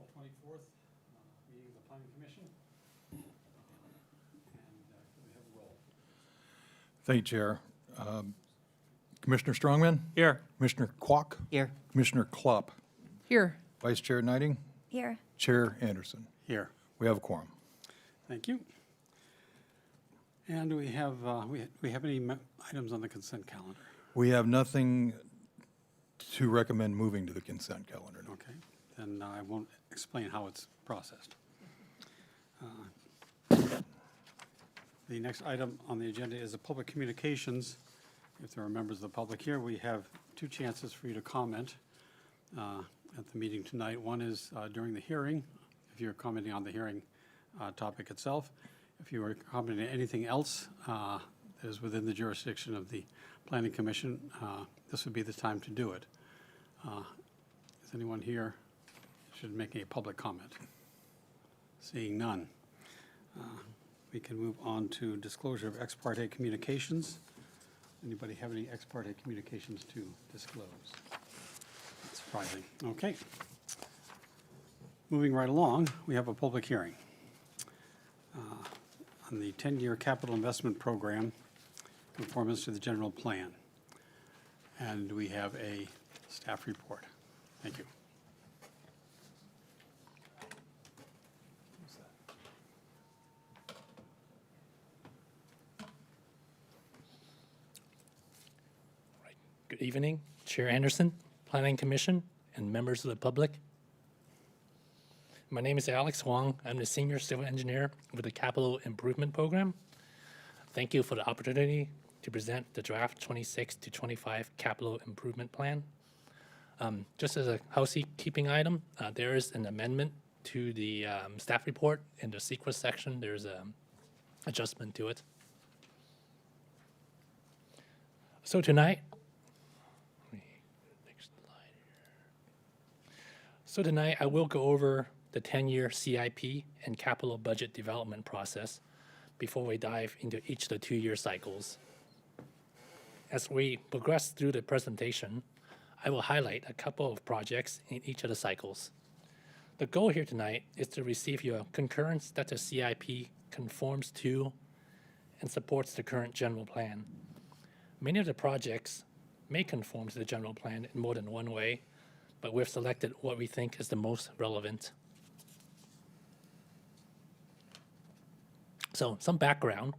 April 24th, meeting of the Planning Commission. And could we have a roll? Thank you, Chair. Commissioner Strongman? Here. Commissioner Kwok? Here. Commissioner Klopp? Here. Vice Chair Knighting? Here. Chair Anderson? Here. We have a quorum. Thank you. And do we have, we have any items on the consent calendar? We have nothing to recommend moving to the consent calendar. No. Okay, then I won't explain how it's processed. The next item on the agenda is the public communications. If there are members of the public here, we have two chances for you to comment at the meeting tonight. One is during the hearing, if you're commenting on the hearing topic itself. If you are commenting on anything else that is within the jurisdiction of the Planning Commission, this would be the time to do it. Is anyone here should make a public comment? Seeing none. We can move on to disclosure of ex parte communications. Anybody have any ex parte communications to disclose? That's surprising. Okay. Moving right along, we have a public hearing on the 10-year capital investment program conformance to the general plan. And we have a staff report. Thank you. Good evening, Chair Anderson, Planning Commission, and members of the public. My name is Alex Wong. I'm the Senior Civil Engineer with the Capital Improvement Program. Thank you for the opportunity to present the draft 26 to 25 Capital Improvement Plan. Just as a housekeeping item, there is an amendment to the staff report in the secret section. There's an adjustment to it. So tonight, I will go over the 10-year CIP and capital budget development process before we dive into each of the 2-year cycles. As we progress through the presentation, I will highlight a couple of projects in each of the cycles. The goal here tonight is to receive your concurrence that the CIP conforms to and supports the current general plan. Many of the projects may conform to the general plan in more than one way, but we've selected what we think is the most relevant. So, some background.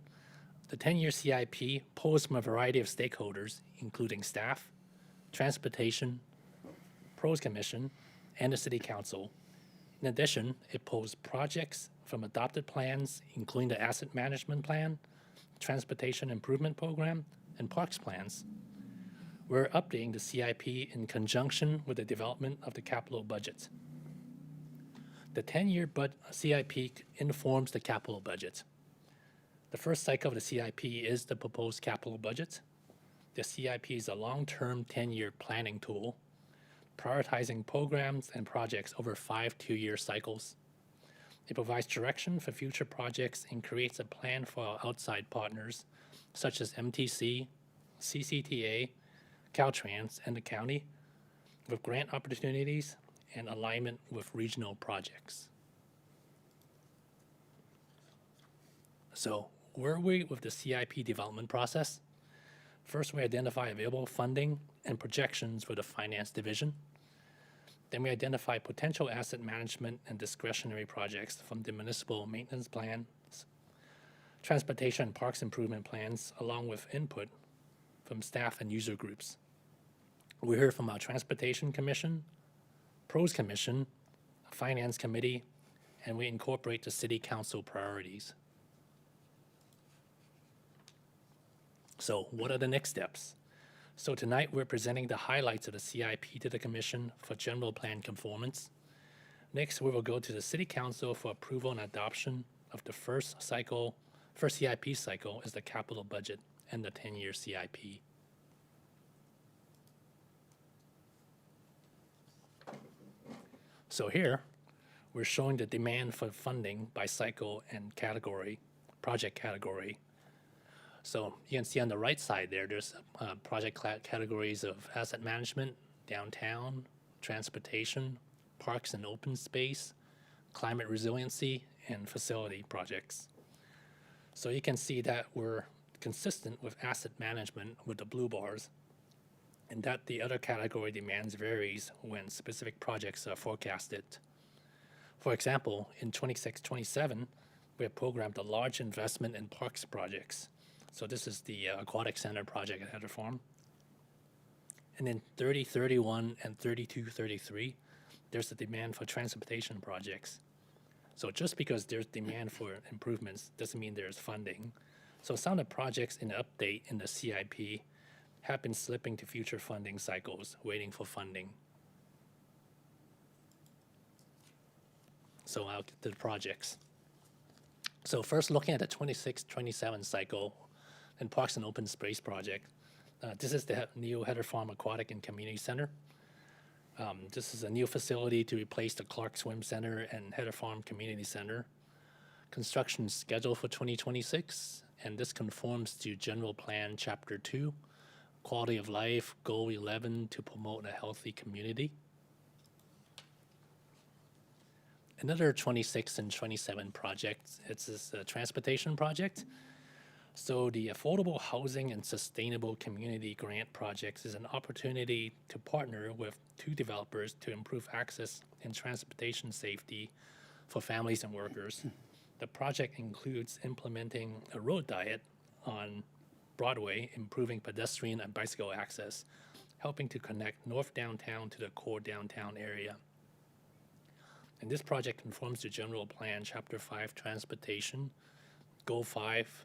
The 10-year CIP pulls from a variety of stakeholders, including staff, transportation, pros commission, and the city council. In addition, it pulls projects from adopted plans, including the asset management plan, transportation improvement program, and parks plans. We're updating the CIP in conjunction with the development of the capital budget. The 10-year CIP informs the capital budget. The first cycle of the CIP is the proposed capital budget. The CIP is a long-term 10-year planning tool, prioritizing programs and projects over 5 2-year cycles. It provides direction for future projects and creates a plan for our outside partners, such as MTC, CCTA, Caltrans, and the county, with grant opportunities and alignment with regional projects. So, where are we with the CIP development process? First, we identify available funding and projections for the finance division. Then we identify potential asset management and discretionary projects from the municipal maintenance plans, transportation and parks improvement plans, along with input from staff and user groups. We hear from our Transportation Commission, Pros Commission, Finance Committee, and we incorporate the City Council priorities. So what are the next steps? So tonight we're presenting the highlights of the CIP to the Commission for general plan conformance. Next, we will go to the City Council for approval and adoption of the first CIP cycle is the capital budget and the 10-year CIP. So here, we're showing the demand for funding by cycle and category, project category. So you can see on the right side there, there's project categories of asset management, downtown, transportation, parks and open space, climate resiliency, and facility projects. So you can see that we're consistent with asset management with the blue bars, and that the other category demands varies when specific projects are forecasted. For example, in 26-27, we have programmed a large investment in parks projects. So this is the aquatic center project at Heather Farm. And in 30-31 and 32-33, there's a demand for transportation projects. So just because there's demand for improvements doesn't mean there's funding. So some of the projects in the update in the CIP have been slipping to future funding cycles, waiting for funding. So I'll get to the projects. So first, looking at the 26-27 cycle and Parks and Open Space project. This is the new Heather Farm Aquatic and Community Center. This is a new facility to replace the Clark Swim Center and Heather Farm Community Center. Construction is scheduled for 2026, and this conforms to General Plan Chapter 2, Quality of Life, Goal 11 to promote a healthy community. Another 26 and 27 project, it's this transportation project. So the Affordable Housing and Sustainable Community Grant Projects is an opportunity to partner with two developers to improve access and transportation safety for families and workers. The project includes implementing a road diet on Broadway, improving pedestrian and bicycle access, helping to connect North Downtown to the core downtown area. And this project conforms to General Plan Chapter 5 Transportation, Goal 5,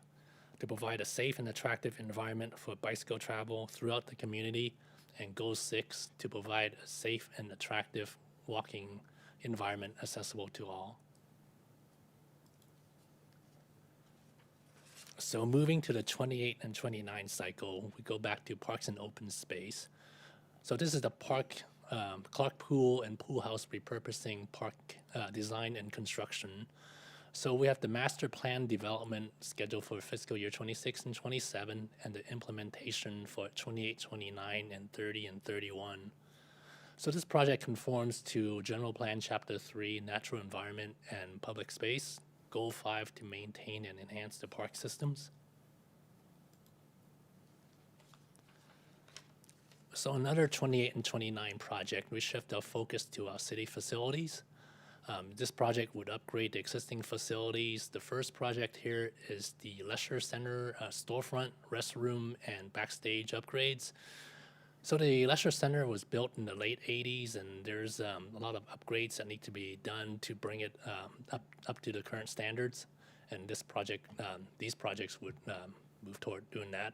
to provide a safe and attractive environment for bicycle travel throughout the community, and Goal 6, to provide a safe and attractive walking environment accessible to all. So moving to the 28 and 29 cycle, we go back to Parks and Open Space. So this is the Clark Pool and Pool House repurposing park design and construction. So we have the master plan development scheduled for fiscal year 26 and 27, and the implementation for 28, 29, and 30 and 31. So this project conforms to General Plan Chapter 3, Natural Environment and Public Space, Goal 5 to maintain and enhance the park systems. So another 28 and 29 project, we shift our focus to our city facilities. This project would upgrade the existing facilities. The first project here is the Leisure Center storefront, restroom, and backstage upgrades. So the Leisure Center was built in the late 80s, and there's a lot of upgrades that need to be done to bring it up to the current standards. And this project, these projects would move toward doing that.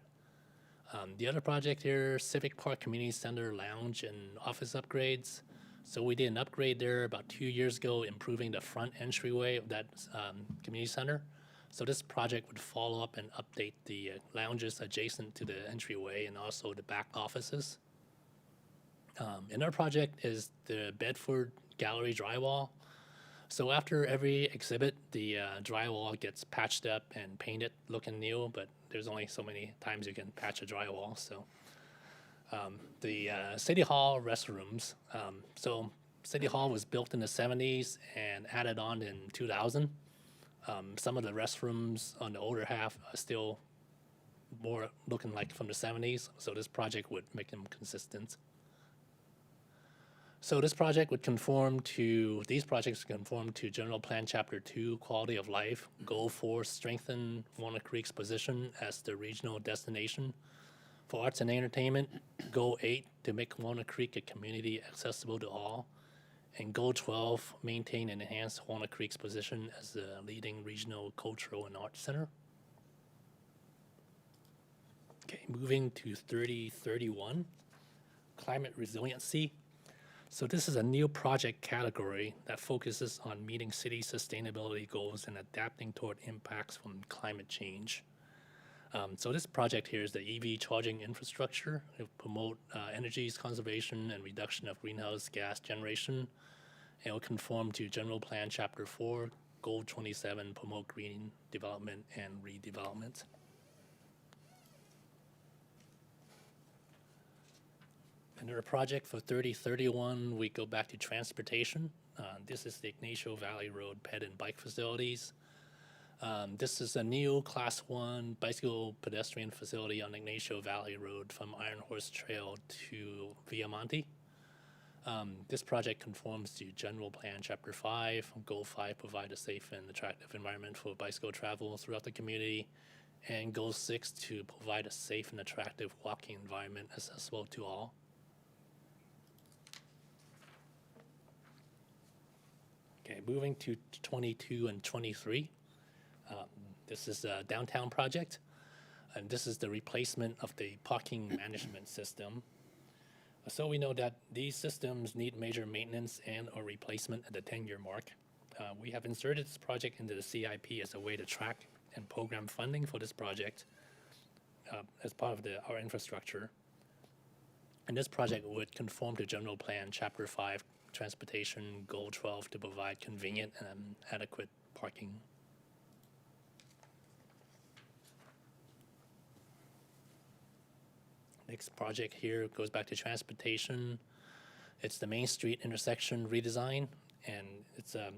The other project here, Civic Park Community Center lounge and office upgrades. So we did an upgrade there about 2 years ago, improving the front entryway of that community center. So this project would follow up and update the lounges adjacent to the entryway and also the back offices. Another project is the Bedford Gallery drywall. So after every exhibit, the drywall gets patched up and painted looking new, but there's only so many times you can patch a drywall. So the City Hall restrooms. So City Hall was built in the 70s and added on in 2000. Some of the restrooms on the older half are still more looking like from the 70s, so this project would make them consistent. So this project would conform to, these projects conform to General Plan Chapter 2, Quality of Life, Goal 4, strengthen Walnut Creek's position as the regional destination for arts and entertainment, Goal 8, to make Walnut Creek a community accessible to all, and Goal 12, maintain and enhance Walnut Creek's position as the leading regional cultural and arts center. Okay, moving to 3031, climate resiliency. So this is a new project category that focuses on meeting city sustainability goals and adapting toward impacts from climate change. So this project here is the EV charging infrastructure. It will promote energy conservation and reduction of greenhouse gas generation. It will conform to General Plan Chapter 4, Goal 27, promote green development and redevelopment. Another project for 3031, we go back to transportation. This is the Ignacio Valley Road Ped and Bike Facilities. This is a new Class 1 bicycle pedestrian facility on Ignacio Valley Road from Iron Horse Trail to Viamonte. This project conforms to General Plan Chapter 5. Goal 5, provide a safe and attractive environment for bicycle travel throughout the community. And Goal 6, to provide a safe and attractive walking environment accessible to all. Okay, moving to 22 and 23. This is a downtown project, and this is the replacement of the parking management system. So we know that these systems need major maintenance and or replacement at the 10-year mark. We have inserted this project into the CIP as a way to track and program funding for this project as part of our infrastructure. And this project would conform to General Plan Chapter 5, Transportation, Goal 12, to provide convenient and adequate parking. Next project here goes back to transportation. It's the Main Street intersection redesign, and it's a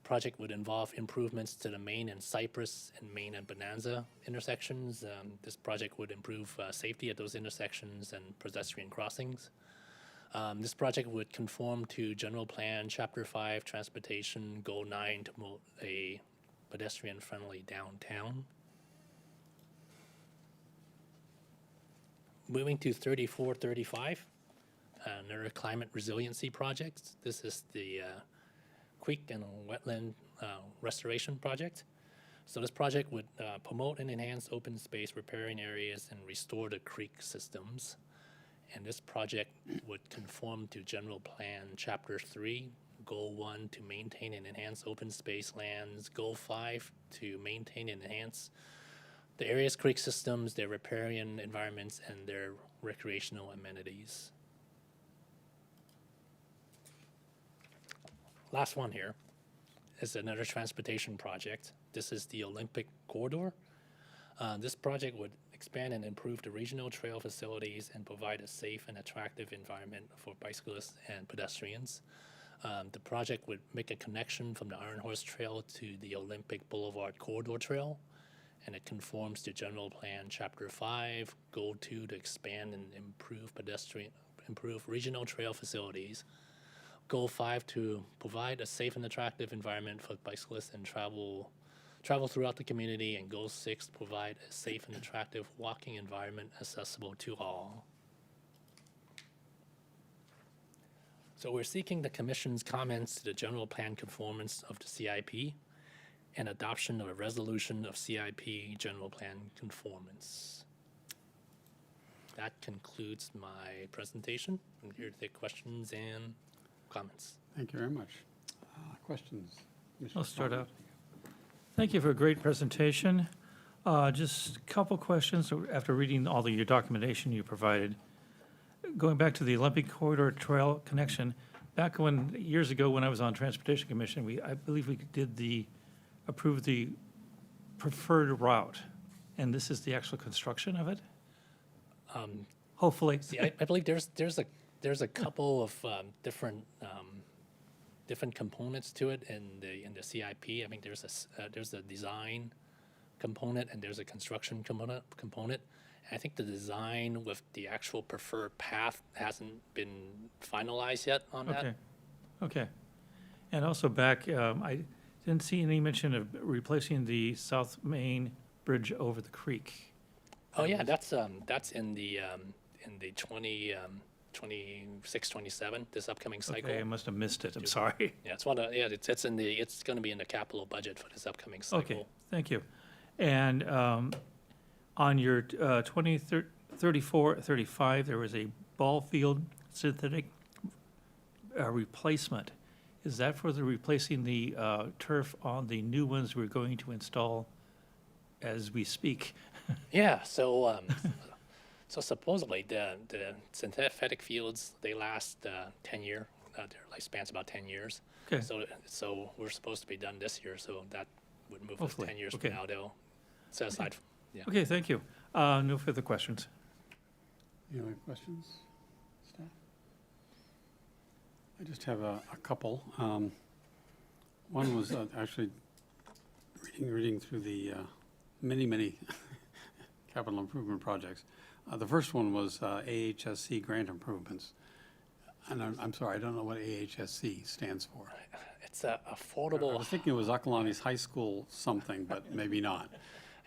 project would involve improvements to the Main and Cypress and Main and Bonanza intersections. This project would improve safety at those intersections and pedestrian crossings. This project would conform to General Plan Chapter 5 Transportation Goal 9 to promote a pedestrian-friendly downtown. Moving to 3435, another climate resiliency project. This is the creek and wetland restoration project. So this project would promote and enhance open space riparian areas and restore the creek systems. And this project would conform to General Plan Chapter 3, Goal 1, to maintain and enhance open space lands, Goal 5, to maintain and enhance the area's creek systems, their riparian environments, and their recreational amenities. Last one here is another transportation project. This is the Olympic Corridor. This project would expand and improve the regional trail facilities and provide a safe and attractive environment for bicyclists and pedestrians. The project would make a connection from the Iron Horse Trail to the Olympic Boulevard Corridor Trail, and it conforms to General Plan Chapter 5, Goal 2, to expand and improve regional trail facilities. Goal 5, to provide a safe and attractive environment for bicyclists and travel throughout the community. And Goal 6, provide a safe and attractive walking environment accessible to all. So we're seeking the Commission's comments to the general plan conformance of the CIP and adoption of a resolution of CIP general plan conformance. That concludes my presentation. I'm here to take questions and comments. Thank you very much. Questions? I'll start out. Thank you for a great presentation. Just a couple questions after reading all your documentation you provided. Going back to the Olympic Corridor Trail connection, back when, years ago when I was on Transportation Commission, I believe we approved the preferred route, and this is the actual construction of it? Hopefully. See, I believe there's a couple of different components to it in the CIP. I think there's a design component and there's a construction component. I think the design with the actual preferred path hasn't been finalized yet on that. Okay. And also back, I didn't see any mention of replacing the South Main Bridge over the creek. Oh yeah, that's in the 26, 27, this upcoming cycle. Okay, I must have missed it. I'm sorry. Yeah, it's going to be in the capital budget for this upcoming cycle. Okay, thank you. And on your 3435, there was a ball field synthetic replacement. Is that for replacing the turf on the new ones we're going to install as we speak? Yeah, so supposedly the synthetic fields, they last 10 years. Their lifespan's about 10 years. Okay. So we're supposed to be done this year, so that would move us Hopefully. 10 years Okay. from now. They'll set aside. Yeah. Okay, thank you. No further questions. Any other questions? I just have a couple. One was actually reading through the many capital improvement projects. The first one was AHSC grant improvements. And I'm sorry, I don't know what AHSC stands for. It's a I affordable. was thinking it was Akalani's high school something, but maybe not.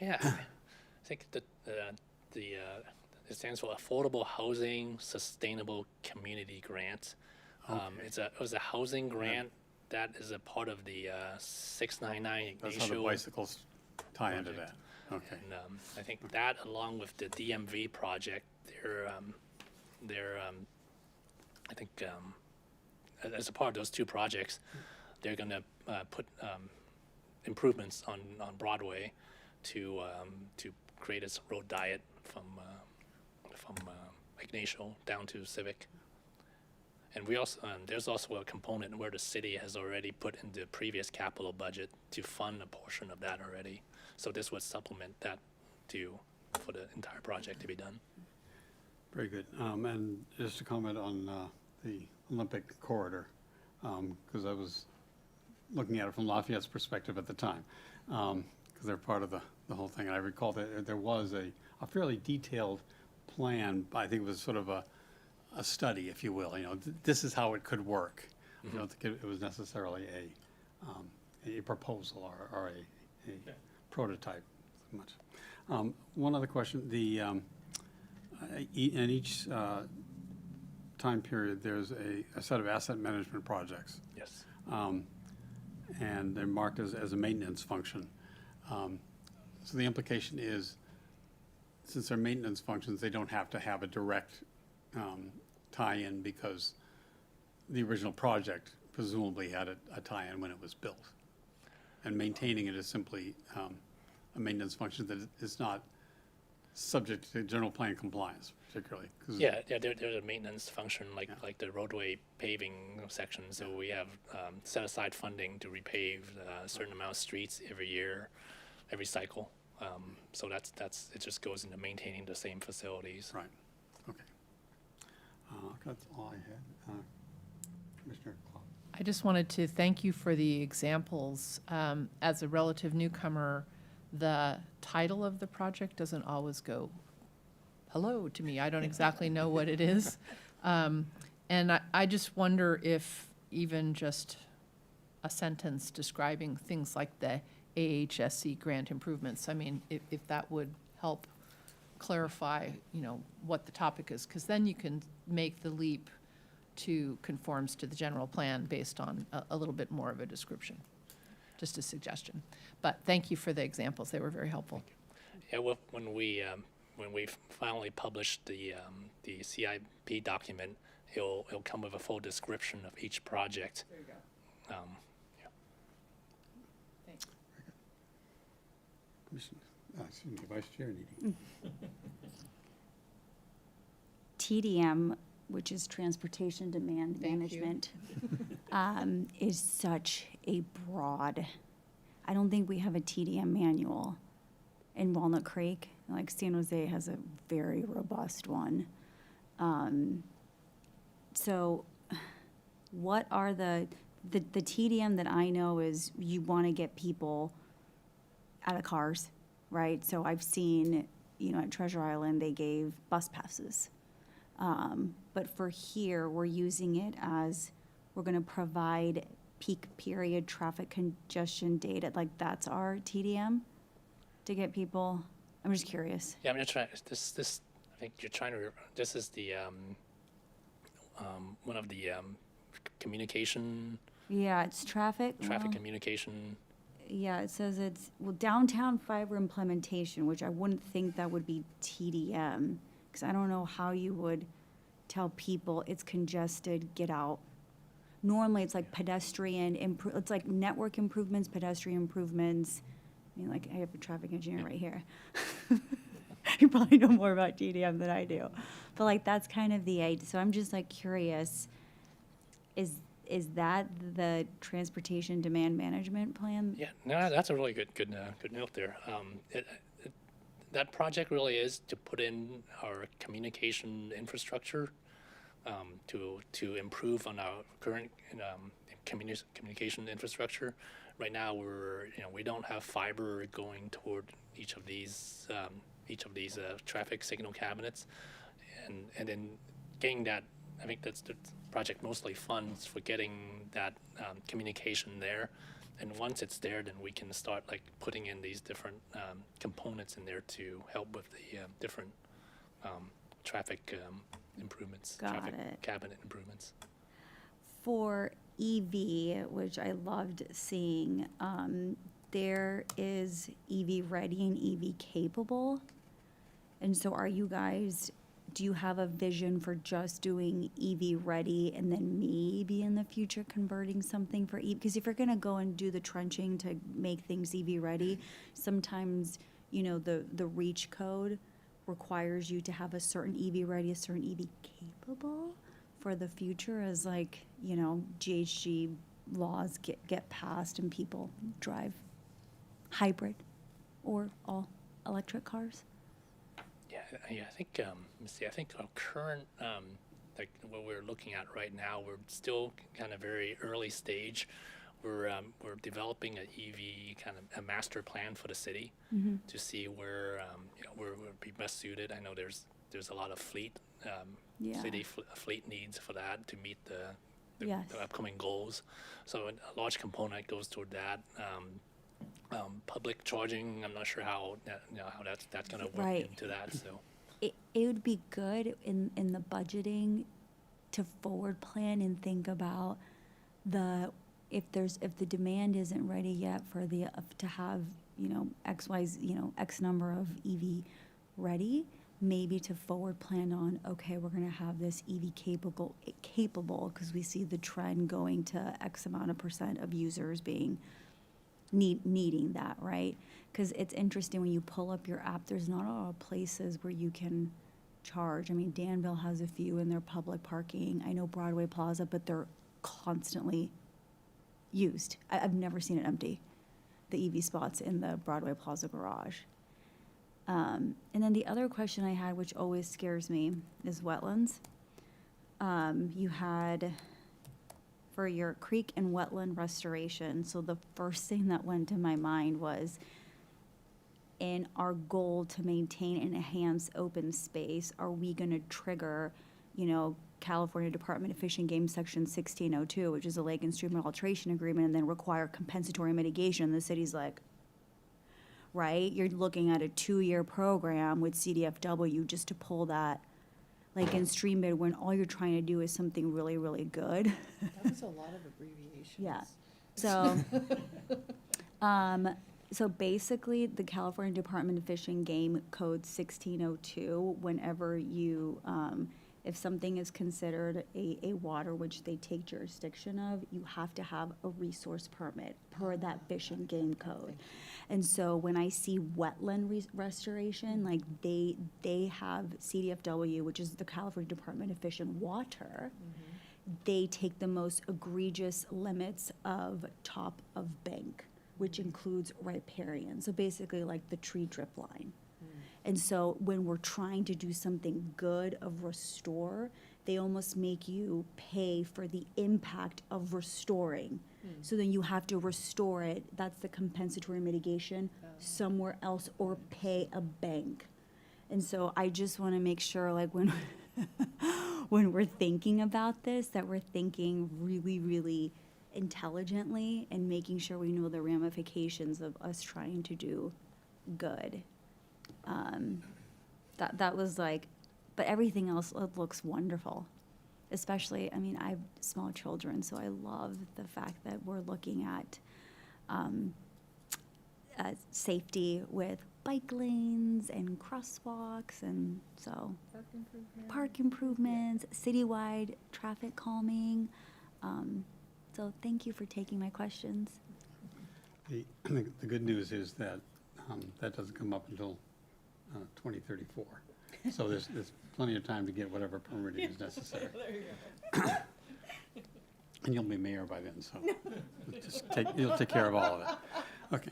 Yeah, I think that it stands for Affordable Housing Sustainable Community Grant. It was a housing grant that is a part of the 699 That's how the Ignacio. bicycles tie into project. that. Okay. And I think that, along with the DMV project, they're I think as a part of those two projects, they're going to put improvements on Broadway to create its road diet from Ignacio down to Civic. And we also there's also a component where the city has already put in the previous capital budget to fund a portion of that already. So this would supplement that for the entire project to be done. Very good. And just to comment on the Olympic corridor, because I was looking at it from Lafayette's perspective at the time, because they're part of the whole thing. And I recall that there was a fairly detailed plan. I think it was sort of a study, if you will. You know, this is how it could work. I don't think it was necessarily a proposal or a prototype so much. One other question: in each time period, there's a set of asset management projects, Yes. and they're marked as a maintenance function. So the implication is, since they're maintenance functions, they don't have to have a direct tie-in because the original project presumably had a tie-in when it was built. And maintaining it is simply a maintenance function that is not subject to general plan compliance particularly. 'Cause Yeah, there's a maintenance function like the roadway paving section. So we have set aside funding to repave a certain amount of streets every year, every cycle. So that's it just goes into maintaining the same facilities. Right, okay. That's all I had. Commissioner Klopp. I just wanted to thank you for the examples. As a relative newcomer, the title of the project doesn't always go hello to me. I don't exactly know what it is. And I just wonder if even just a sentence describing things like the AHSC grant improvements, I mean, if that would help clarify, what the topic is, because then you can make the leap to conforms to the general plan based on a little bit more of a description. Just a suggestion. But thank you for the examples. They were very helpful. Yeah, well, when we finally publish the CIP document, it'll come with a full description of each project. There you go. Yeah. Thanks. Commissioner, excuse me, Vice Chair Needy. TDM, which is Transportation Demand Thank you. Management, is such a broad, I don't think we have a TDM manual in Walnut Creek. Like San Jose has a very robust one. So what are the TDM that I know is you want to get people out of cars, right? So I've seen, at Treasure Island, they gave bus passes. But for here, we're using it as, we're going to provide peak period traffic congestion data. Like, that's our TDM to get people, I'm just curious. Yeah, I'm just trying. This. I think you're trying to. This is the one of the communication Yeah, it's traffic. traffic well, communication. Yeah, it says it's, downtown fiber implementation, which I wouldn't think that would be TDM, because I don't know how you would tell people it's congested, get out. Normally, it's like pedestrian, it's like network improvements, pedestrian improvements. I mean, like, I have a traffic engineer right here. You probably know more about TDM than I do. But like, that's kind of the idea. So I'm just like curious, is that the transportation demand management plan? Yeah, no, that's a really good note there. That project really is to put in our communication infrastructure to improve on our current communication infrastructure. Right now, we don't have fiber going toward each of these traffic signal cabinets, and then getting that. I think that's the project mostly funds for getting that communication there. And once it's there, then we can start like putting in these different components in there to help with the different traffic improvements, Got traffic it. cabinet improvements. For EV, which I loved seeing, there is EV ready and EV capable. And so do you have a vision for just doing EV ready and then maybe in the future converting something for EV? Because if you're gonna go and do the trenching to make things EV ready, sometimes, the REACH code requires you to have a certain EV ready, a certain EV capable for the future as GHG laws get passed and people drive hybrid or all electric cars. Yeah, I think, let me see, I think our current, like what we're looking at right now, we're still kind of very early stage. We're developing an EV kind of a master plan for the city to see where would be best suited. I know there's a lot of fleet, fleet needs for that to meet the Yes. upcoming goals. So a large component goes toward that. Public charging, I'm not sure how that's going to work Right. into that. So It would be good in the budgeting to forward plan and think about if the demand isn't ready yet for to have, X number of EV ready, maybe to forward plan on, okay, we're gonna have this EV capable, because we see the trend going to X amount of % of users needing that, right? Because it's interesting when you pull up your app, there's not a lot of places where you can charge. I mean, Danville has a few in their public parking. I know Broadway Plaza, but they're constantly used. I've never seen it empty, the EV spots in the Broadway Plaza garage. And then the other question I had, which always scares me, is wetlands. You had for your creek and wetland restoration. So the first thing that went to my mind was, in our goal to maintain and enhance open space, are we gonna trigger, California Department of Fish and Game Section 1602, which is a lake and stream alteration agreement, and then require compensatory mitigation? The city's like, right? You're looking at a 2-year program with CDFW just to pull that lake and stream bid when all you're trying to do is something really, really good. That was a lot of abbreviations. Yeah. So basically, the California Department of Fish and Game Code 1602, whenever you, if something is considered a water which they take jurisdiction of, you have to have a resource permit per that Fish and Game Code. And so when I see wetland restoration, like they have CDFW, which is the California Department of Fish and Water, they take the most egregious limits of top of bank, which includes riparian, so basically like the tree drip line. And so when we're trying to do something good of restore, they almost make you pay for the impact of restoring. So then you have to restore it, that's the compensatory mitigation, somewhere else, or pay a bank. And so I just wanna make sure, like, when we're thinking about this, that we're thinking really, really intelligently and making sure we know the ramifications of us trying to do good. That was like, but everything else looks wonderful. Especially, I mean, I have small children, so I love the fact that we're looking at safety with bike lanes and crosswalks, and so park improvements, citywide traffic calming. So thank you for taking my questions. The good news is that that doesn't come up until 2034. So there's plenty of time to get whatever permitting is necessary. And you'll be mayor by then, so you'll take care of all of it. Okay.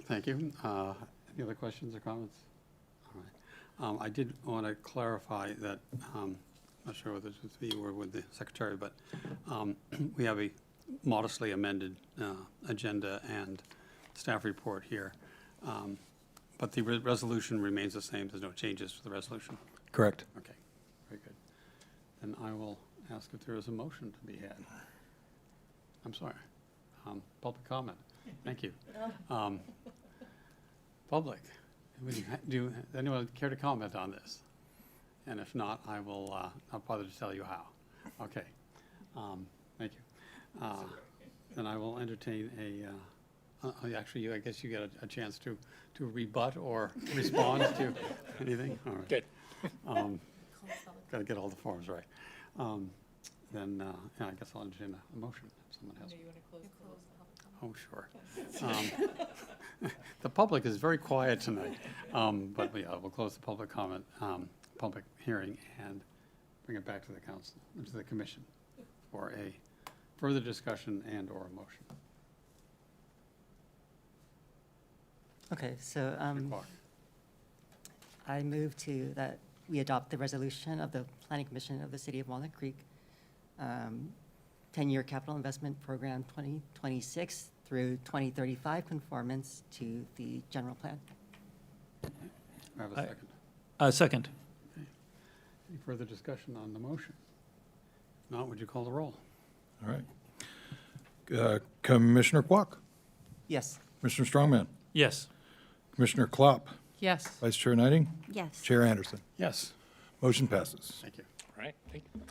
Thank you. Any other questions or comments? All right. I did want to clarify that not sure whether it's with you or with the secretary, but we have a modestly amended agenda and staff report here. But the resolution remains the same. There's no changes to the resolution. Correct. Okay, very good. Then I will ask if there is a motion to be had. I'm sorry. Public comment. Thank you. Public, do anyone care to comment on this? And if not, I will, I'll bother to tell you how. Okay. Thank you. Then I will entertain actually, I guess you get a chance to rebut or respond to anything? All right. Good. Got to get all the forms right. Then, yeah, I guess I'll entertain a motion if someone has. Oh, sure. The public is very quiet tonight, but yeah, we'll close the public comment, public hearing, and bring it back to the council, to the commission for a further discussion and/or a motion. Okay, so Clark. I move to that we adopt the resolution of the Planning Commission of the City of Walnut Creek, 10-year capital investment program 2026 through 2035 conformance to the general plan. I have a Aye. second. Second. Any further discussion on the motion? If not, would you call the roll? All right. Commissioner Kwok, Yes. Commissioner Strongman, Yes. Commissioner Klopp, Yes. Vice Chair Niding, Yes. Chair Anderson. Yes. Motion passes. Thank you. All right, thank you.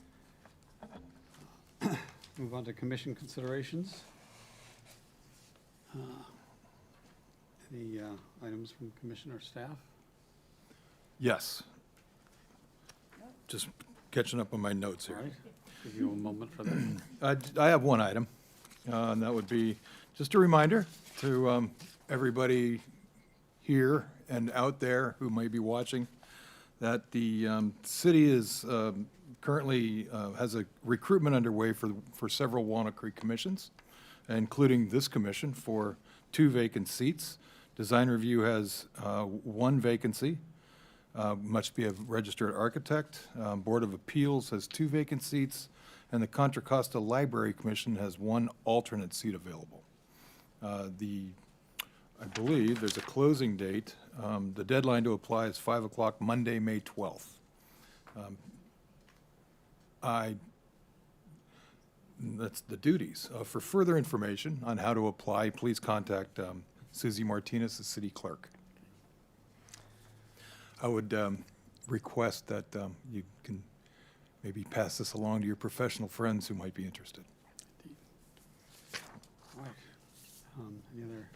Move on to commission considerations. Any items from commissioner staff? Yes. Just catching up on my notes All here. right, give you a moment for that. I have one item, and that would be just a reminder to everybody here and out there who may be watching that the city is currently has a recruitment underway for several Walnut Creek commissions, including this commission for 2 vacant seats. Design Review has 1 vacancy, must be a registered architect. Board of Appeals has 2 vacant seats, and the Contra Costa Library Commission has 1 alternate seat available. I believe there's a closing date. The deadline to apply is 5 o'clock Monday, May 12th. That's the duties. For further information on how to apply, please contact Susie Martinez, the city clerk. I would request that you can maybe pass this along to your professional friends who might be interested. All right. Any other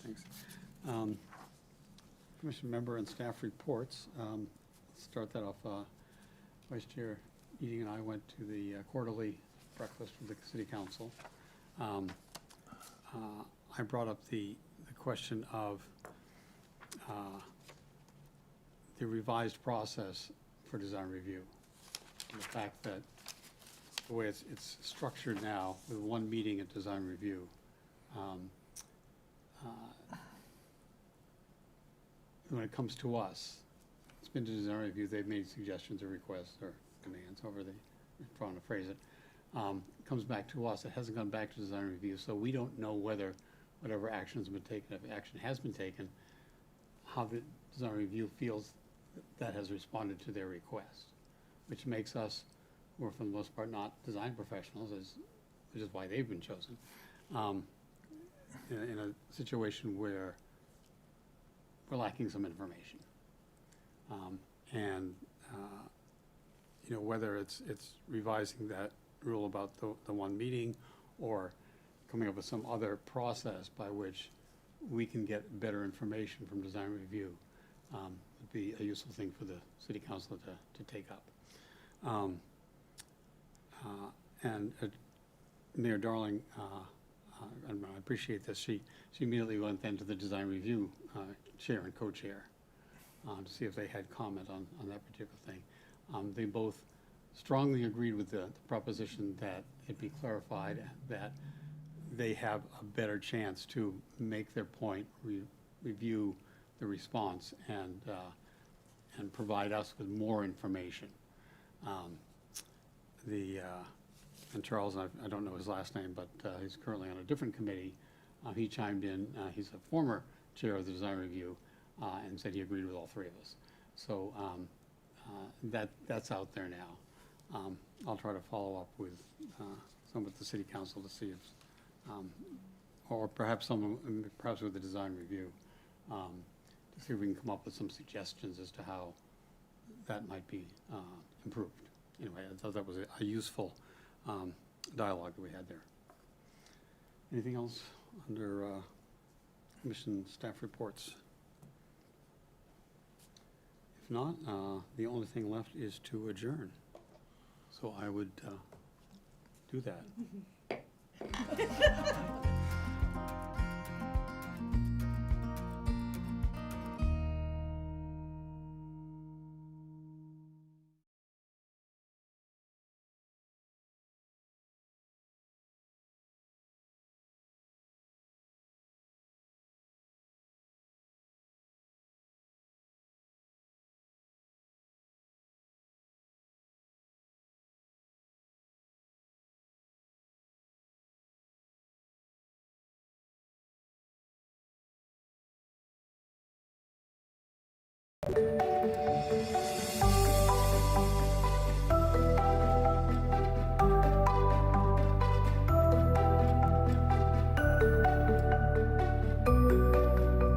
things? Commission member and staff reports. Start that off. Vice Chair Eading and I went to the quarterly breakfast with the city council. I brought up the question of the revised process for design review. And the fact that the way it's structured now, with 1 meeting at design review, when it comes to us, it's been to design review, they've made suggestions or requests or demands, however they want to phrase it. Comes back to us, it hasn't gone back to design review, so we don't know whether whatever action has been taken, if action has been taken, how the design review feels that has responded to their request, which makes us, who are for the most part not design professionals, which is why they've been chosen, in a situation where we're lacking some information. You know, whether it's revising that rule about the 1 meeting or coming up with some other process by which we can get better information from design review would be a useful thing for the city council to take up. Mayor Darling, and I appreciate this, she immediately went then to the design review chair and co-chair to see if they had comment on that particular thing. They both strongly agreed with the proposition that it be clarified that they have a better chance to make their point, review the response, and provide us with more information. And Charles, I don't know his last name, but he's currently on a different committee. He chimed in, he's a former chair of the design review, and said he agreed with all three of us. So that's out there now. I'll try to follow up with some with the city council to see if, or perhaps perhaps with the design review, to see if we can come up with some suggestions as to how that might be improved. Anyway, I thought that was a useful dialogue that we had there. Anything else under commission staff reports? If not, the only thing left is to adjourn. So I would do that.